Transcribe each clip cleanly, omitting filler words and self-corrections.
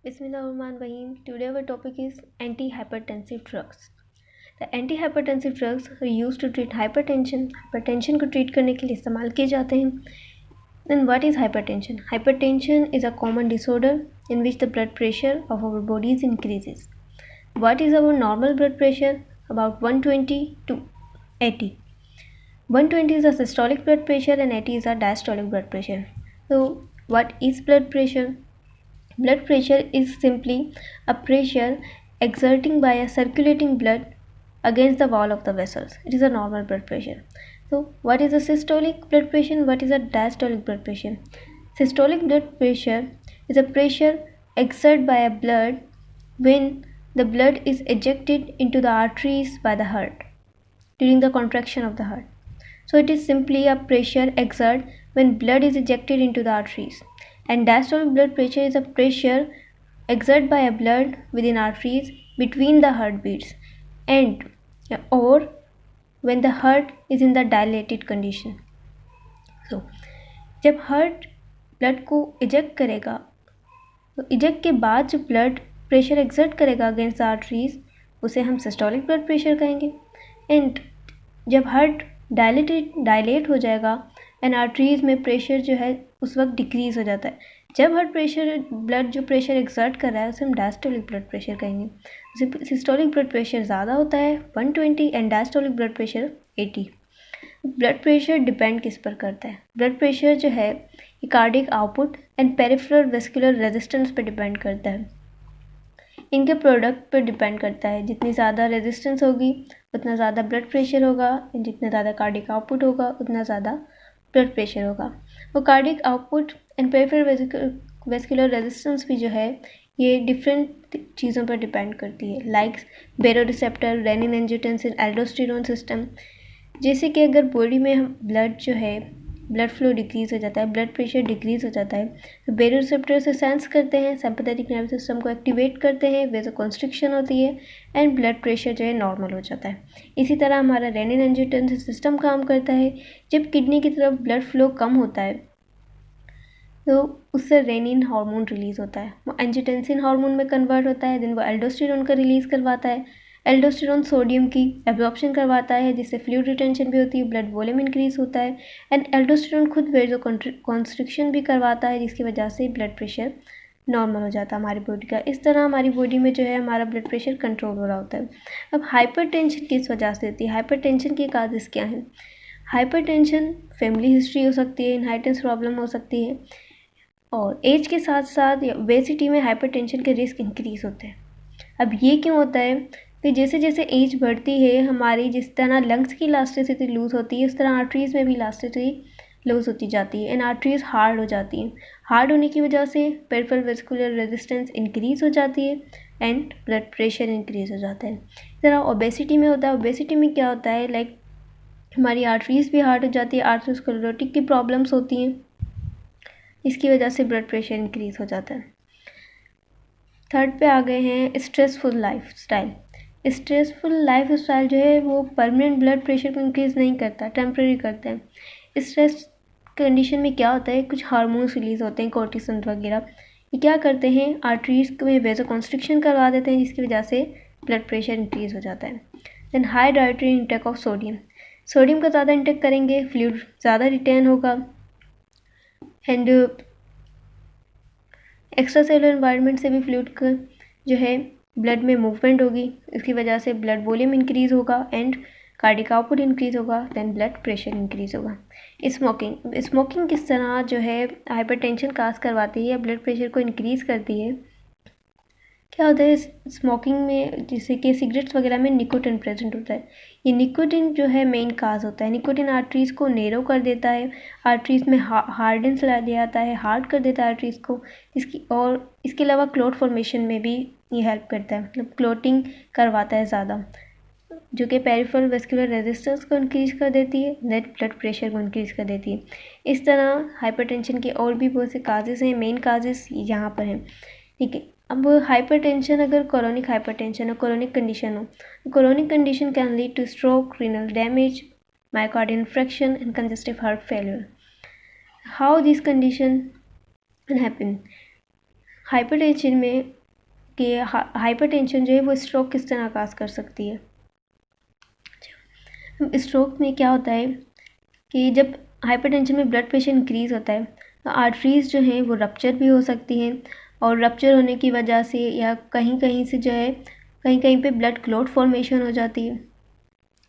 Bismillahirrahmanirrahim. Today our topic is antihypertensive drugs. The antihypertensive drugs are used to treat hypertension. Hypertension को treat करने के लिए इस्तेमाल किए जाते हैं. Then what is hypertension? Hypertension is a common disorder in which the blood pressure of our bodies increases. What is our normal blood pressure? About 120 to 80. 120 is a systolic blood pressure and 80 is a diastolic blood pressure. So what is blood pressure? Blood pressure is simply a pressure exerting by a circulating blood against the wall of the vessels. It is a normal blood pressure. So what is a systolic blood pressure? What is a diastolic blood pressure? Systolic blood pressure is a pressure exerted by a blood when the blood is ejected into the arteries by the heart during the contraction of the heart. So it is simply a pressure exerted when blood is ejected into the arteries. And diastolic blood pressure is a pressure exerted by a blood within arteries between the heartbeats and or when the heart is in the dilated condition. So जब heart blood को eject करेगा तो eject के बाद जो blood pressure exert करेगा against the arteries उसे हम सिस्टोलिक ब्लड प्रेशर कहेंगे. एंड जब हार्ट डायलेट हो जाएगा एंड आर्टरीज में प्रेशर जो है उस वक्त डिक्रीज़ हो जाता है. जब हार्ट प्रेशर ब्लड जो प्रेशर एक्सर्ट कर रहा है उसे हम डायस्टोलिक ब्लड प्रेशर कहेंगे. सिस्टोलिक ब्लड प्रेशर ज़्यादा होता है 120 and diastolic blood pressure 80. Blood pressure depend किस पर करता है? ब्लड प्रेशर जो है ये cardiac output and peripheral vascular resistance पर डिपेंड करता है. इनके प्रोडक्ट पर डिपेंड करता है. जितनी ज़्यादा रेजिस्टेंस होगी उतना ज़्यादा ब्लड प्रेशर होगा, जितना ज़्यादा कार्डिक आउटपुट होगा उतना ज़्यादा ब्लड प्रेशर होगा. वो cardiac output and peripheral vascular resistance भी जो है ये डिफरेंट चीज़ों पर डिपेंड करती है, like baroreceptor, renin angiotensin, aldosterone system. जैसे कि अगर बॉडी में हम ब्लड जो है ब्लड फ्लो डिक्रीज़ हो जाता है, ब्लड प्रेशर डिक्रीज़ हो जाता है तो बेरोरिसेप्टर से सेंस करते हैं, सिंपैथेटिक नर्वस सिस्टम को एक्टिवेट करते हैं, वेसोकंस्ट्रिक्शन होती है एंड ब्लड प्रेशर जो है नॉर्मल हो जाता है. इसी तरह हमारा रेनिन एंजियोटेंसिन सिस्टम काम करता है. जब किडनी की तरफ ब्लड फ्लो कम होता है तो उससे रेनिन हार्मोन रिलीज़ होता है, वो एंजियोटेंसिन हार्मोन में कन्वर्ट होता है. देन वो एल्डोस्टेरोन का रिलीज़ करवाता है. एल्डोस्टेरोन सोडियम की एब्जॉर्प्शन करवाता है जिससे फ्लूइड रिटेंशन भी होती है, ब्लड वॉल्यूम इंक्रीज होता है. एंड एल्डोस्टेरोन खुद वेजो कॉन्स्ट्रिक्शन भी करवाता है जिसकी वजह से ब्लड प्रेशर नॉर्मल हो जाता है हमारी बॉडी का. इस तरह हमारी बॉडी में जो है हमारा ब्लड प्रेशर कंट्रोल हो रहा होता है. अब हाइपरटेंशन किस वजह से होती है? हाइपरटेंशन के काजेस क्या हैं? हाइपरटेंशन फैमिली हिस्ट्री हो सकती है, इनहेरिटेंस प्रॉब्लम हो सकती है, और एज के साथ साथ ओबेसिटी में हाइपरटेंशन के रिस्क इंक्रीज़ होते हैं. अब ये क्यों होता है कि जैसे जैसे एज बढ़ती है हमारी जिस तरह लंग्स की इलास्टिसिटी लूज़ होती है उस तरह आर्टरीज़ में भी इलास्टिसिटी लूज़ होती जाती है एंड आर्टरीज़ हार्ड हो जाती हैं. हार्ड होने की वजह से पेरिफेरल वेस्कुलर रेजिस्टेंस इंक्रीज़ हो जाती है एंड ब्लड प्रेशर इंक्रीज़ हो जाता है. इस तरह ओबेसिटी में होता है. ओबेसिटी में क्या होता है, लाइक हमारी आर्टरीज़ भी हार्ड हो जाती है, आर्थरोस्क्लेरोटिक की प्रॉब्लम्स होती हैं, इसकी वजह से ब्लड प्रेशर इंक्रीज़ हो जाता है. थर्ड पे आ गए हैं stressful life style. Stressful life style जो है वो परमानेंट ब्लड प्रेशर को इंक्रीज़ नहीं करता, टेम्प्रेरी करता है. स्ट्रेस कंडीशन में क्या होता है, कुछ हार्मोन्स रिलीज़ होते हैं, कोर्टिसोल वगैरह. ये क्या करते हैं, आर्टरीज में वेसोकंस्ट्रिक्शन करवा देते हैं जिसकी वजह से ब्लड प्रेशर इंक्रीज़ हो जाता है. Then high dietary intake of sodium. Sodium का ज़्यादा इंटेक करेंगे, फ्लूइड ज़्यादा रिटेन होगा एंड एक्स्ट्रा सेलुलर एनवायरनमेंट से भी फ्लूइड का जो है ब्लड में मूवमेंट होगी, इसकी वजह से ब्लड वॉल्यूम इंक्रीज़ होगा एंड कार्डिक आउटपुट इंक्रीज़ होगा, देन ब्लड प्रेशर इंक्रीज़ होगा. स्मोकिंग किस तरह जो है हाइपरटेंशन काज करवाती है, ब्लड प्रेशर को इंक्रीज़ करती है. क्या होता है स्मोकिंग में, जैसे कि सिगरेट्स वगैरह में निकोटिन प्रेजेंट होता है. ये निकोटिन जो है मेन काज होता है. निकोटिन आर्टरीज़ को नैरो कर देता है, आर्टरीज़ में हार्डेंस ला ले आता है, हार्ड कर देता है आर्टरीज़ को. इसके अलावा क्लोट फॉर्मेशन में भी ये हेल्प करता है, मतलब क्लोटिंग करवाता है ज़्यादा, जो कि पेरिफेरल वेस्कुलर रेजिस्टेंस को इंक्रीज़ कर देती है, नेट ब्लड प्रेशर को इंक्रीज़ कर देती है. इस तरह हाइपरटेंशन के और भी बहुत से काजेज़ हैं, मेन काजेज़ यहाँ पर हैं. ठीक है. अब हाइपरटेंशन अगर क्रोनिक हाइपरटेंशन हो, क्रोनिक कंडीशन हो, chronic condition can lead two stroke, renal damage, myocardial infarction and congestive heart failure. How this condition can happen? Hypertension में कि हाइपरटेंशन जो है वो स्ट्रोक किस तरह काज कर सकती है। स्ट्रोक में क्या होता है कि जब हाइपरटेंशन में ब्लड प्रेशर इंक्रीज़ होता है तो आर्टरीज़ जो हैं वो रप्चर भी हो सकती हैं, और रप्चर होने की वजह से या कहीं कहीं से जो है कहीं कहीं पे ब्लड क्लॉट फॉर्मेशन हो जाती है,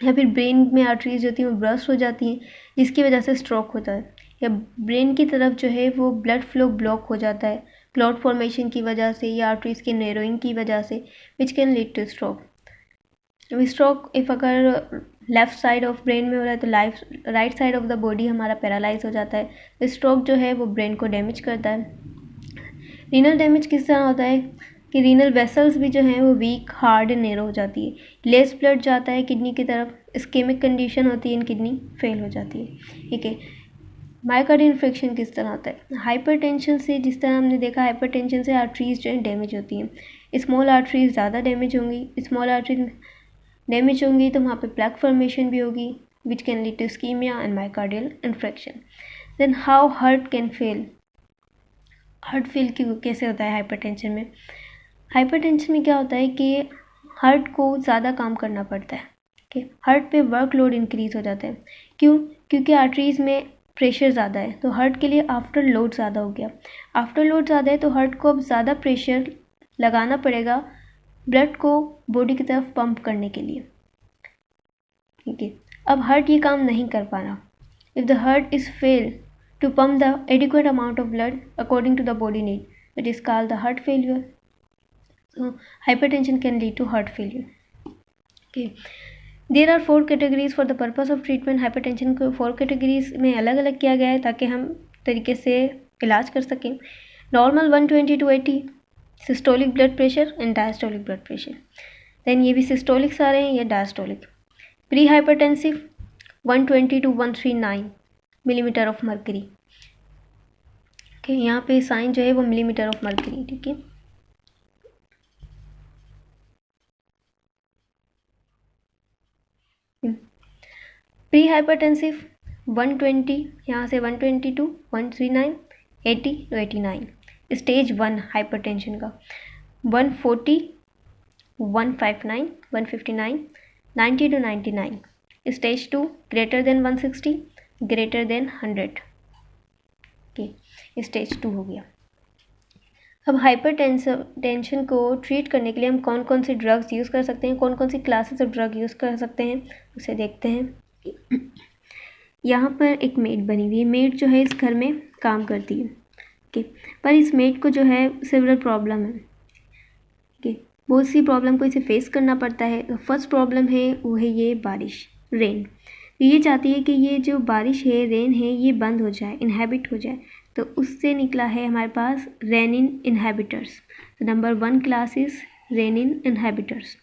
या फिर ब्रेन में आर्टरीज होती हैं वो ब्रस्ट हो जाती हैं, जिसकी वजह से स्ट्रोक होता है, या ब्रेन की तरफ जो है वो ब्लड फ्लो ब्लॉक हो जाता है क्लॉट फॉर्मेशन की वजह से या आर्टरीज के नैरोइंग की वजह से, विच can lead two stroke. Stroke if अगर लेफ़्ट साइड ऑफ ब्रेन में हो रहा है तो right side of the body हमारा पैरालाइज हो जाता है। स्ट्रोक जो है वो ब्रेन को डैमेज करता है। रीनल डैमेज किस तरह होता है कि रीनल वेसल्स भी जो हैं वो वीक, हार्ड एंड नैरो हो जाती है, लेस ब्लड जाता है किडनी की तरफ, इस्केमिक कंडीशन होती है, इन किडनी फेल हो जाती है। ठीक है, मायोकार्डियल इन्फेक्शन किस तरह होता है? हाइपरटेंशन से, जिस तरह हमने देखा हाइपरटेंशन से आर्टरीज जो है डैमेज होती हैं, स्मॉल आर्टरीज ज़्यादा डैमेज होंगी, स्मॉल आर्टरीज डैमेज होंगी तो वहाँ पे प्लैक फॉर्मेशन भी होगी, which can lead to ischemia and myocardial infection. Then how heart can fail, heart fail कैसे होता है हाइपरटेंशन में? हाइपरटेंशन में क्या होता है कि हार्ट को ज़्यादा काम करना पड़ता है, ठीक है, हार्ट पे वर्कलोड इंक्रीज़ हो जाता है। क्यों? क्योंकि आर्टरीज़ में प्रेशर ज़्यादा है तो हार्ट के लिए आफ्टर लोड ज़्यादा हो गया, आफ्टर लोड ज़्यादा है तो हार्ट को अब ज़्यादा प्रेशर लगाना पड़ेगा ब्लड को बॉडी की तरफ पंप करने के लिए। ठीक है, अब हार्ट ये काम नहीं कर पा रहा। If the heart is fail to pump the adequate amount of blood according to the body need, it is called the heart failure. So hypertension can lead to heart failure. Okay, there are 4 categories for the purpose of treatment. hypertension को 4 categories में अलग अलग किया गया है ताकि हम तरीके से इलाज कर सकें। Normal 120 to 80, systolic blood pressure and diastolic blood pressure. Then ये भी सिस्टोलिक आ रहे हैं, ये diastolic. Pre hypertensive 120 to 139 millimetre of mercury. Okay, यहाँ पे साइन जो है वो मिलीमीटर ऑफ मर्करी। ठीक है, प्री हाइपरटेंसिव 120, यहाँ से 120 to 139, 80 to 89। स्टेज 1 हाइपरटेंशन का 140, 159, 159, 90 to 99। Stage 2 greater than 160, greater than 100। Okay, stage 2 हो गया। अब हाइपरटेंशन को ट्रीट करने के लिए हम कौन कौन सी ड्रग्स यूज़ कर सकते हैं, कौन कौन सी क्लासेस ऑफ ड्रग यूज़ कर सकते हैं, उसे देखते हैं। यहाँ पर एक मेड बनी हुई है, मेड जो है इस घर में काम करती है। ओके, पर इस मेड को जो है सिवियर प्रॉब्लम है। ओके, बहुत सी प्रॉब्लम को इसे फेस करना पड़ता है। तो फर्स्ट प्रॉब्लम है वो है ये बारिश, रेन। ये चाहती है कि ये जो बारिश है, रेन है, ये बंद हो जाए, इनहेबिट हो जाए। तो उससे निकला है हमारे पास रेनिन इनहेबिटर्स। तो number 1 class is renin inhibitors.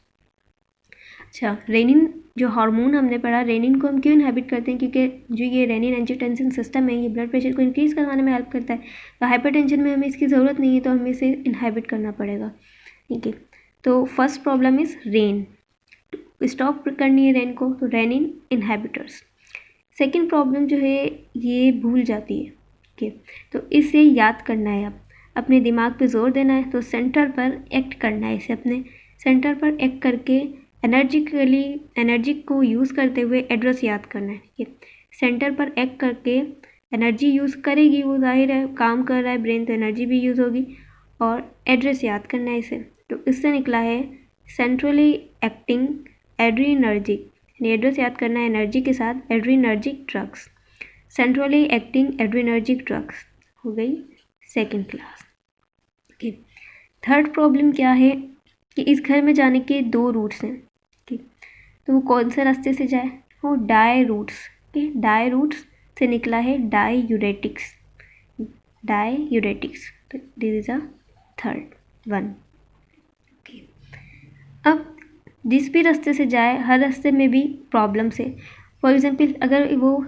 अच्छा, रेनिन जो हार्मोन हमने पढ़ा, रेनिन को हम क्यों इनहेबिट करते हैं? क्योंकि जो ये रेनिन एंजियोटेंसिन सिस्टम है ये ब्लड प्रेशर को इंक्रीज़ करवाने में हेल्प करता है। तो हाइपरटेंशन में हमें इसकी ज़रूरत नहीं है तो हमें इसे इनहेबिट करना पड़ेगा। ठीक है, तो first problem is rain, stop करनी है रेन को, तो रेनिन इनहेबिटर्स। सेकेंड प्रॉब्लम जो है ये भूल जाती है। ठीक है, तो इसे याद करना है, अब अपने दिमाग पे जोर देना है, तो सेंटर पर एक्ट करना है, इसे अपने सेंटर पर एक्ट करके एनर्जी को यूज़ करते हुए एड्रेस याद करना है। ठीक है, सेंटर पर एक्ट करके एनर्जी यूज़ करेगी, वो जाहिर है काम कर रहा है ब्रेन तो एनर्जी भी यूज़ होगी, और एड्रेस याद करना है इसे। तो इससे निकला है सेंट्रली एक्टिंग एड्रीनर्जिक, एड्रेस याद करना है एनर्जी के साथ adrenergic drugs, centrally acting adrenergic drugs हो गई second class. Okay, third problem क्या है कि इस घर में जाने के 2 रूट्स हैं। ठीक, तो वो कौन से रास्ते से जाए? वो डाई रूट्स। ठीक, डाई रूट्स से निकला है डाईयूरेटिक्स, डाईयूरेटिक्स। तो this is a third one. Okay, अब जिस भी रास्ते से जाए, हर रास्ते में भी प्रॉब्लम से, फॉर एग्जांपल अगर वो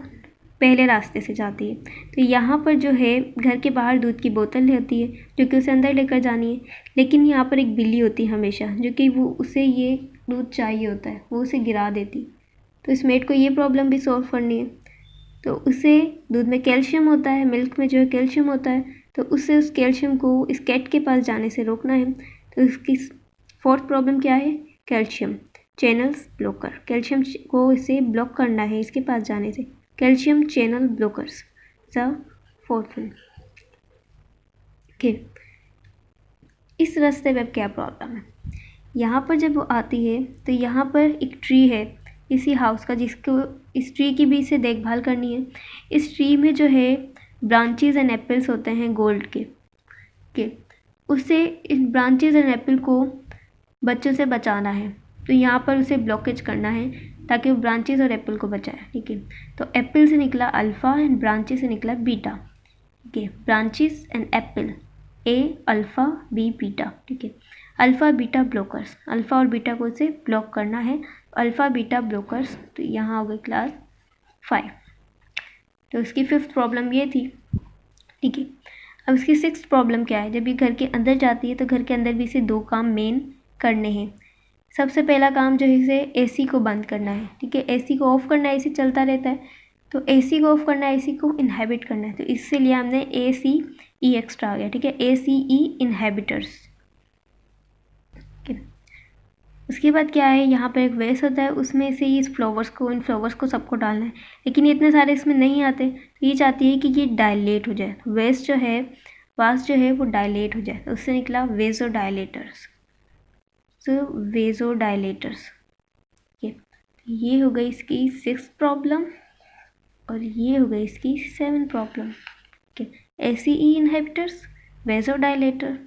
पहले रास्ते से जाती है तो यहाँ पर जो है घर के बाहर दूध की बोतल होती है जो कि उसे अंदर लेकर जानी है, लेकिन यहाँ पर एक बिल्ली होती है हमेशा जो कि वो उसे ये दूध चाहिए होता है, वो उसे गिरा देती। तो इस मेड को ये प्रॉब्लम भी सॉल्व करनी है। तो उसे दूध में कैल्शियम होता है, मिल्क में जो है कैल्शियम होता है, तो उससे उस कैल्शियम को इस कैट के पास जाने से रोकना है। तो इसकी फोर्थ प्रॉब्लम क्या है? कैल्शियम चैनल्स ब्लॉकर, कैल्शियम को इसे ब्लॉक करना है इसके पास जाने से, calcium channel blockers the fourth one. Okay, इस रास्ते पे अब क्या प्रॉब्लम है? यहाँ पर जब वो आती है तो यहाँ पर एक ट्री है इसी हाउस का, जिसको इस ट्री की भी इसे देखभाल करनी है। इस ट्री में जो है ब्रांचेस एंड एप्पल्स होते हैं गोल्ड के उसे इस ब्रांचेस एंड एप्पल को बच्चों से बचाना है। तो यहाँ पर उसे ब्लॉकेज करना है ताकि वो ब्रांचेस और एप्पल को बचाए। ठीक है, तो एप्पल से निकला अल्फ़ा एंड ब्रांचेस से निकला बीटा। ठीक है, branches and apple, A alpha B beta. ठीक है, अल्फ़ा बीटा ब्लॉकर्स, अल्फ़ा और बीटा को इसे ब्लॉक करना है, अल्फ़ा बीटा ब्लॉकर्स। तो यहाँ हो गई क्लास 5। तो इसकी 5th प्रॉब्लम ये थी। ठीक है, अब इसकी 6th प्रॉब्लम क्या है? जब ये घर के अंदर जाती है तो घर के अंदर भी इसे 2 काम मेन करने हैं। सबसे पहला काम जो है इसे एसी को बंद करना है। ठीक है, एसी को ऑफ़ करना है, एसी चलता रहता है तो एसी को ऑफ़ करना है, एसी को इनहेबिट करना है। तो इससे लिया हमने ए सी ई एक्स्ट्रा आ गया। ठीक है, ए सी ई इनहेबिटर्स। उसके बाद क्या है, यहाँ पर एक वेस्ट होता है, उसमें से इस फ्लावर्स को, इन फ्लावर्स को सबको डालना है, लेकिन ये इतने सारे इसमें नहीं आते। तो ये चाहती है कि ये डायलेट हो जाए, वेस्ट जो है वास्ट जो है वो डायलेट हो जाए। तो उससे निकला वेजो डायलेटर्स। सो वेजो डायलेटर्स। ये हो गई इसकी 6th प्रॉब्लम और ये हो गई इसकी 7th प्रॉब्लम। एसी ई इनहिबिटर्स, वेजो डायलेटर।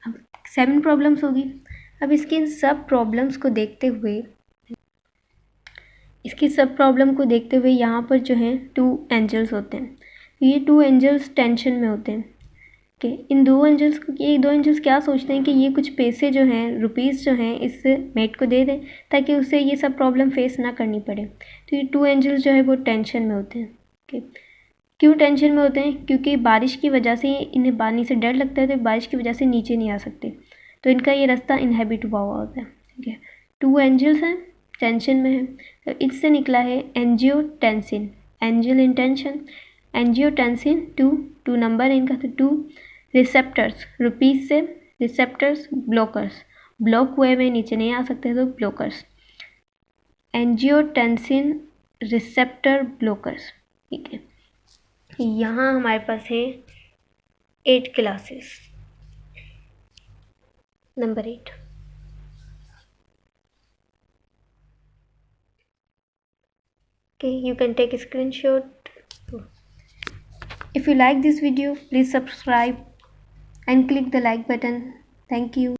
अब 7 प्रॉब्लम्स होगी। अब इसकी इन सब प्रॉब्लम्स को देखते हुए यहाँ पर जो है 2 एंजल्स होते हैं। ये 2 एंजल्स टेंशन में होते हैं। कि इन 2 एंजल्स क्या सोचते हैं कि ये कुछ पैसे जो हैं, रुपीज़ जो हैं, इस मेट को दे दें ताकि उसे ये सब प्रॉब्लम फेस ना करनी पड़े। तो ये 2 एंजल्स जो है वो टेंशन में होते हैं। ओके, क्यों टेंशन में होते हैं? क्योंकि बारिश की वजह से इन्हें पानी से डर लगता है, तो बारिश की वजह से नीचे नहीं आ सकते, तो इनका ये रास्ता इनहेबिट हुआ होता है। ठीक है, 2 एंजल्स हैं, टेंशन में है, तो इससे निकला है angiotensin, angel in tension, angiotensin 2 number है इनका। तो 2 रिसेप्टर्स, रुपीज़ से रिसेप्टर्स ब्लॉकर्स, ब्लॉक हुए में नीचे नहीं आ सकते तो ब्लॉकर्स, एंजियोटेंसिन रिसेप्टर ब्लॉकर्स। ठीक है, यहाँ हमारे पास है 8 classes. Number 8, okay, you can take a screenshot. If you like this video, please subscribe and click the like button. Thank you.